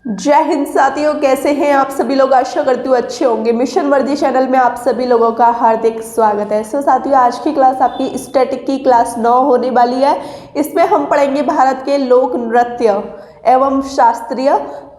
जय हिंद साथियों, कैसे हैं आप सभी लोग। आशा करती हूँ अच्छे होंगे। मिशन वर्दी चैनल में आप सभी लोगों का हार्दिक स्वागत है। साथियों, आज की क्लास आपकी स्टैटिक की क्लास 9 होने वाली है। इसमें हम पढ़ेंगे भारत के लोक नृत्य एवं शास्त्रीय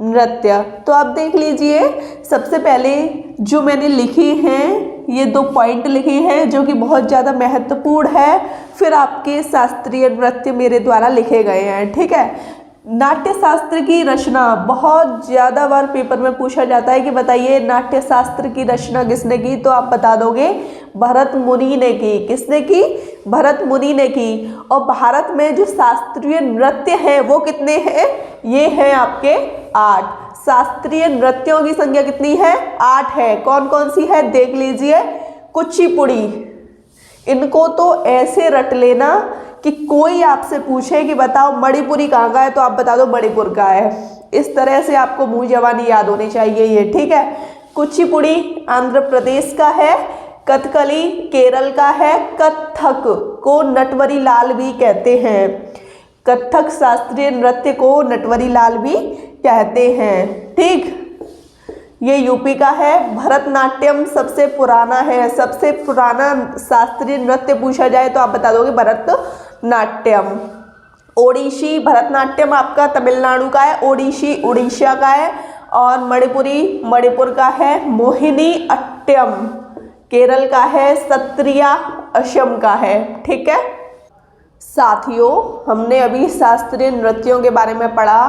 नृत्य। तो आप देख लीजिए, सबसे पहले जो मैंने लिखी हैं ये 2 पॉइंट लिखे हैं जो कि बहुत ज़्यादा महत्वपूर्ण है। फिर आपके शास्त्रीय नृत्य मेरे द्वारा लिखे गए हैं, ठीक है। नाट्य शास्त्र की रचना बहुत ज़्यादा बार पेपर में पूछा जाता है कि बताइए नाट्य शास्त्र की रचना किसने की, तो आप बता दोगे भरत मुनि ने की। किसने की? भरत मुनि ने की। और भारत में जो शास्त्रीय नृत्य हैं वो कितने हैं? ये हैं आपके 8। शास्त्रीय नृत्यों की संख्या कितनी है? 8 है। कौन कौन सी है देख लीजिए। कुचिपुड़ी, इनको तो ऐसे रट लेना कि कोई आपसे पूछे कि बताओ मणिपुरी कहाँ का है तो आप बता दो मणिपुर का है। इस तरह से आपको मुंह जबानी याद होनी चाहिए ये, ठीक है। कुचिपुड़ी आंध्र प्रदेश का है। कथकली केरल का है। कथक को नटवरी लाल भी कहते हैं। कथक शास्त्रीय नृत्य को नटवरी लाल भी कहते हैं, ठीक। ये यूपी का है। भरतनाट्यम सबसे पुराना है। सबसे पुराना शास्त्रीय नृत्य पूछा जाए तो आप बता दोगे भरतनाट्यम। ओडिसी भरतनाट्यम आपका तमिलनाडु का है। ओडिसी उड़ीसा का है। और मणिपुरी मणिपुर का है। मोहिनी अट्टम केरल का है। सत्रिया असम का है, ठीक है। साथियों, हमने अभी शास्त्रीय नृत्यों के बारे में पढ़ा।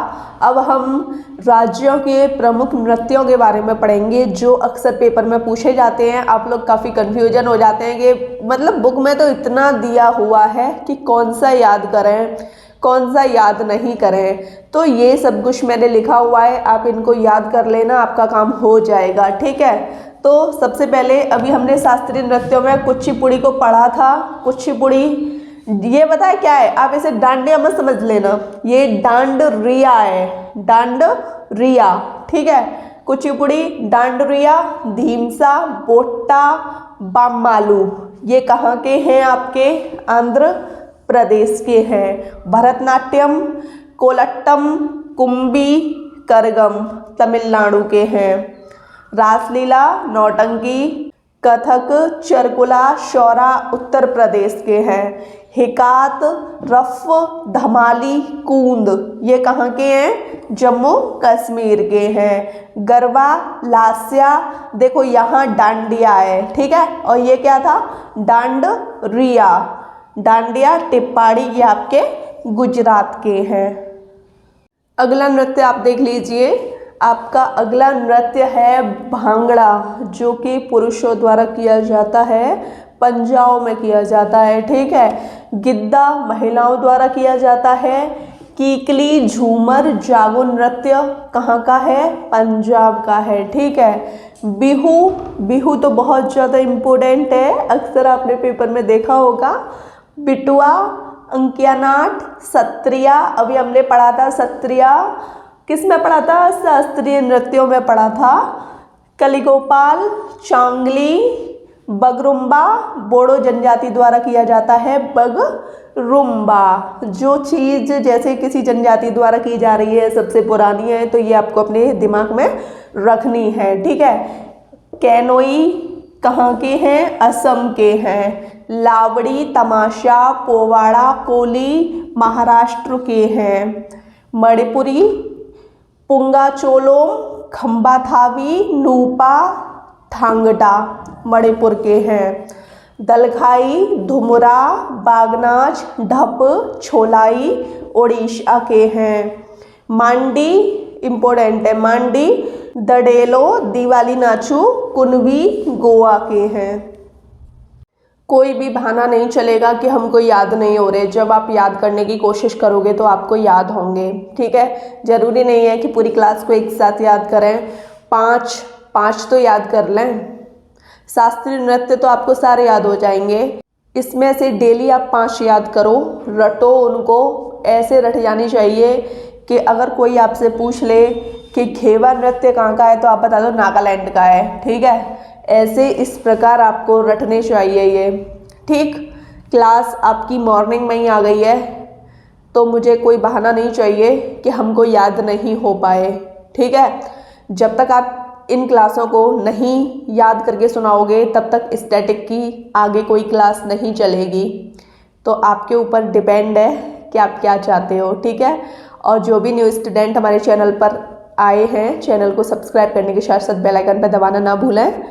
अब हम राज्यों के प्रमुख नृत्यों के बारे में पढ़ेंगे जो अक्सर पेपर में पूछे जाते हैं। आप लोग काफ़ी कंफ्यूजन हो जाते हैं कि मतलब बुक में तो इतना दिया हुआ है कि कौन सा याद करें कौन सा याद नहीं करें। तो ये सब कुछ मैंने लिखा हुआ है, आप इनको याद कर लेना, आपका काम हो जाएगा, ठीक है। तो सबसे पहले अभी हमने शास्त्रीय नृत्यों में कुचिपुड़ी को पढ़ा था। कुचिपुड़ी ये बताए क्या है, आप इसे डांडिया मत समझ लेना, ये डांडरिया है। डांडरिया, ठीक है। कुचिपुड़ी, डांडरिया, धीमसा, बोट्टा, बामालू ये कहाँ के हैं? आपके आंध्र प्रदेश के हैं। भरतनाट्यम, कोलट्टम, कुंभी, करगम तमिलनाडु के हैं। रासलीला, नौटंकी, कथक, चरकुला, शौरा उत्तर प्रदेश के हैं। हिकात, रफ, धमाली, कूंद ये कहाँ के हैं? जम्मू कश्मीर के हैं। गरबा, लास्या, देखो यहाँ डांडिया है, ठीक है। और ये क्या था? डांडरिया। डांडिया टिप्पाड़ी ये आपके गुजरात के हैं। अगला नृत्य आप देख लीजिए। आपका अगला नृत्य है भांगड़ा, जो कि पुरुषों द्वारा किया जाता है, पंजाओं में किया जाता है, ठीक है। गिद्दा महिलाओं द्वारा किया जाता है। कीकली, झूमर, जागो नृत्य कहाँ का है? पंजाब का है, ठीक है। बिहू, बिहू तो बहुत ज़्यादा इम्पोर्टेंट है, अक्सर आपने पेपर में देखा होगा। बिटुआ, अंकियानाट, सत्रिया अभी हमने पढ़ा था। सत्रिया किस में पढ़ा था? शास्त्रीय नृत्यों में पढ़ा था। कलिगोपाल, चांगली, बगरुम्बा बोडो जनजाति द्वारा किया जाता है। बगरुम्बा जो चीज़ जैसे किसी जनजाति द्वारा की जा रही है सबसे पुरानी है, तो ये आपको अपने दिमाग में रखनी है, ठीक है। कैनोई कहाँ के हैं? असम के हैं। लावड़ी, तमाशा, पोवाड़ा, कोली महाराष्ट्र के हैं। मणिपुरी, पुंगा चोलोम, खम्बा थावी, नूपा, थांगटा मणिपुर के हैं। दलखाई, धुमरा, बागनाच, ढप, छोलाई ओडिशा के हैं। मांडी इम्पोर्टेंट है। मांडी, दडेलो, दिवाली नाचू, कुनवी गोवा के हैं। कोई भी बहाना नहीं चलेगा कि हमको याद नहीं हो रहे। जब आप याद करने की कोशिश करोगे तो आपको याद होंगे, ठीक है। ज़रूरी नहीं है कि पूरी क्लास को एक साथ याद करें, 5 तो याद कर लें। शास्त्रीय नृत्य तो आपको सारे याद हो जाएंगे। इसमें से डेली आप 5 याद करो, रटो उनको, ऐसे रट जानी चाहिए कि अगर कोई आपसे पूछ ले कि घेवा नृत्य कहाँ का है तो आप बता दो नागालैंड का है, ठीक है। ऐसे इस प्रकार आपको रटने चाहिए ये, ठीक। क्लास आपकी मॉर्निंग में ही आ गई है तो मुझे कोई बहाना नहीं चाहिए कि हमको याद नहीं हो पाए, ठीक है। जब तक आप इन क्लासों को नहीं याद करके सुनाओगे तब तक स्टैटिक की आगे कोई क्लास नहीं चलेगी। तो आपके ऊपर डिपेंड है कि आप क्या चाहते हो, ठीक है। और जो भी न्यू स्टूडेंट हमारे चैनल पर आए हैं, चैनल को सब्सक्राइब करने के साथ साथ बेल आइकन पर दबाना ना भूलें,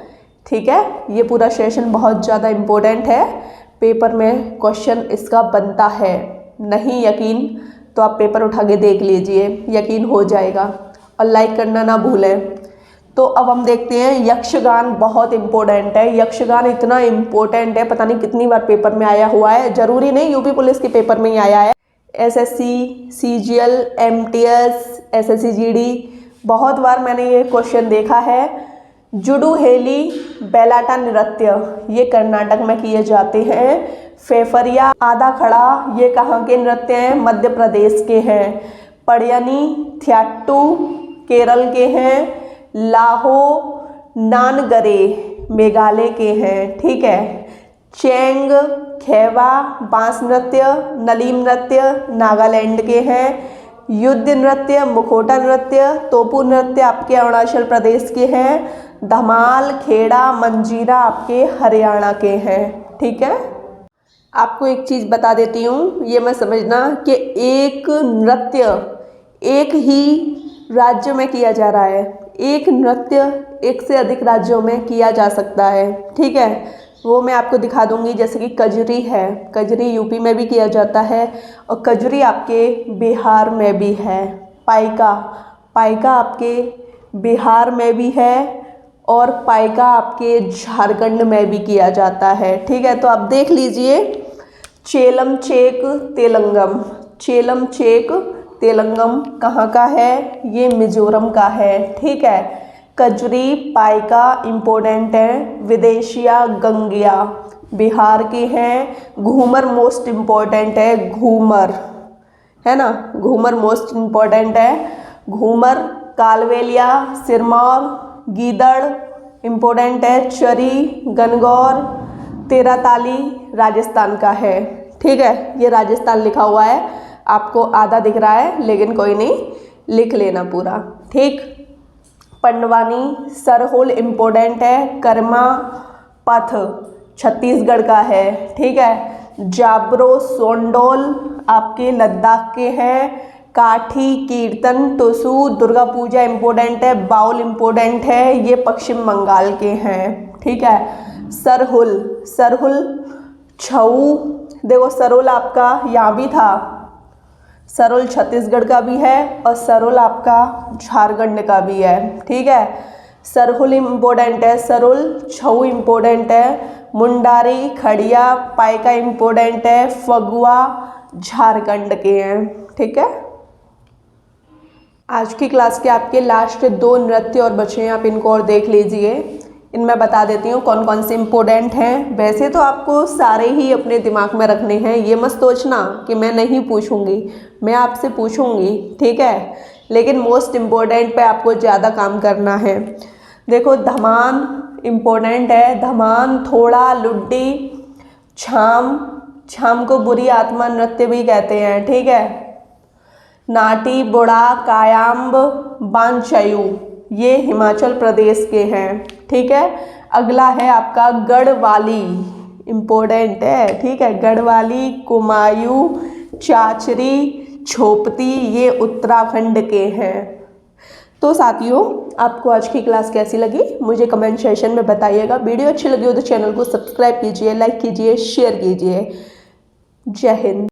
ठीक है। ये पूरा सेशन बहुत ज़्यादा इम्पोर्टेंट है, पेपर में क्वेश्चन इसका बनता है। नहीं यकीन तो आप पेपर उठा के देख लीजिए, यकीन हो जाएगा। और लाइक करना ना भूलें। तो अब हम देखते हैं यक्षगान बहुत इम्पोर्टेंट है। यक्षगान इतना इम्पोर्टेंट है, पता नहीं कितनी बार पेपर में आया हुआ है, ज़रूरी नहीं यूपी पुलिस के पेपर में ही आया है। SSC, CGL, MTS, SSC GD, बहुत बार मैंने ये क्वेश्चन देखा है। जुडुहेली बैलाटा नृत्य ये कर्नाटक में किए जाते हैं। फेफरिया आधा खड़ा ये कहाँ के नृत्य हैं? मध्य प्रदेश के हैं। पड़यनी थ्याट्टू केरल के हैं। लाहो नानगरे मेघालय के हैं, ठीक है। चेंग खेवा बांस नृत्य, नलीम नृत्य नागालैंड के हैं। युद्ध नृत्य, मुखोटा नृत्य, तोपू नृत्य आपके अरुणाचल प्रदेश के हैं। धमाल, खेड़ा, मंजीरा आपके हरियाणा के हैं, ठीक है। आपको एक चीज़ बता देती हूँ, ये मैं समझना कि एक नृत्य एक ही राज्य में किया जा रहा है। एक नृत्य एक से अधिक राज्यों में किया जा सकता है, ठीक है। वो मैं आपको दिखा दूंगी, जैसे कि कजरी है, कजरी यूपी में भी किया जाता है और कजरी आपके बिहार में भी है। पाइका, पाइका आपके बिहार में भी है और पाइका आपके झारखंड में भी किया जाता है, ठीक है। तो आप देख लीजिए। चेलम चेक तेलंगम, चेलम चेक तेलंगम कहाँ का है? ये मिजोरम का है, ठीक है। कजरी पाइका इम्पोर्टेंट है। विदेशिया गंगिया बिहार के हैं। घूमर मोस्ट इम्पोर्टेंट है, घूमर है ना, घूमर मोस्ट इम्पोर्टेंट है। घूमर कालवेलिया सिरमौर गीदड़ इम्पोर्टेंट है। चरी गनगौर तेराताली राजस्थान का है, ठीक है। ये राजस्थान लिखा हुआ है, आपको आधा दिख रहा है लेकिन कोई नहीं, लिख लेना पूरा, ठीक। पंडवानी सरहोल इम्पोर्टेंट है। कर्मा पथ छत्तीसगढ़ का है, ठीक है। जाब्रो सोंडोल आपके लद्दाख के हैं। काठी कीर्तन टुसू दुर्गा पूजा इम्पोर्टेंट है। बाउल इम्पोर्टेंट है, ये पश्चिम बंगाल के हैं, ठीक है। सरहुल, सरहुल छऊ, देखो सरोल आपका यहाँ भी था, सरोल छत्तीसगढ़ का भी है और सरोल आपका झारखंड का भी है, ठीक है। सरहुल इम्पोर्टेंट है, सरोल छऊ इम्पोर्टेंट है। मुंडारी खड़िया पाइका इम्पोर्टेंट है। फगुआ झारखंड के हैं, ठीक है। आज की क्लास के आपके लास्ट 2 नृत्य और बचे हैं, आप इनको और देख लीजिए। इनमें बता देती हूँ कौन कौन से इम्पोर्टेंट हैं। वैसे तो आपको सारे ही अपने दिमाग में रखने हैं, ये मत सोचना कि मैं नहीं पूछूंगी, मैं आपसे पूछूंगी, ठीक है। लेकिन मोस्ट इम्पोर्टेंट पे आपको ज़्यादा काम करना है। देखो धमान इम्पोर्टेंट है। धमान, थोड़ा, लुड्डी, छाम, छाम को बुरी आत्मा नृत्य भी कहते हैं, ठीक है। नाटी बुड़ा कायांब बांचयू ये हिमाचल प्रदेश के हैं, ठीक है। अगला है आपका गढ़वाली इम्पोर्टेंट है, ठीक है। गढ़वाली, कुमायूं, चाचरी, छोपती ये उत्तराखंड के हैं। तो साथियों आपको आज की क्लास कैसी लगी मुझे कमेंट सेक्शन में बताइएगा। वीडियो अच्छी लगी हो तो चैनल को सब्सक्राइब कीजिए, लाइक कीजिए, शेयर कीजिए। जय हिंद।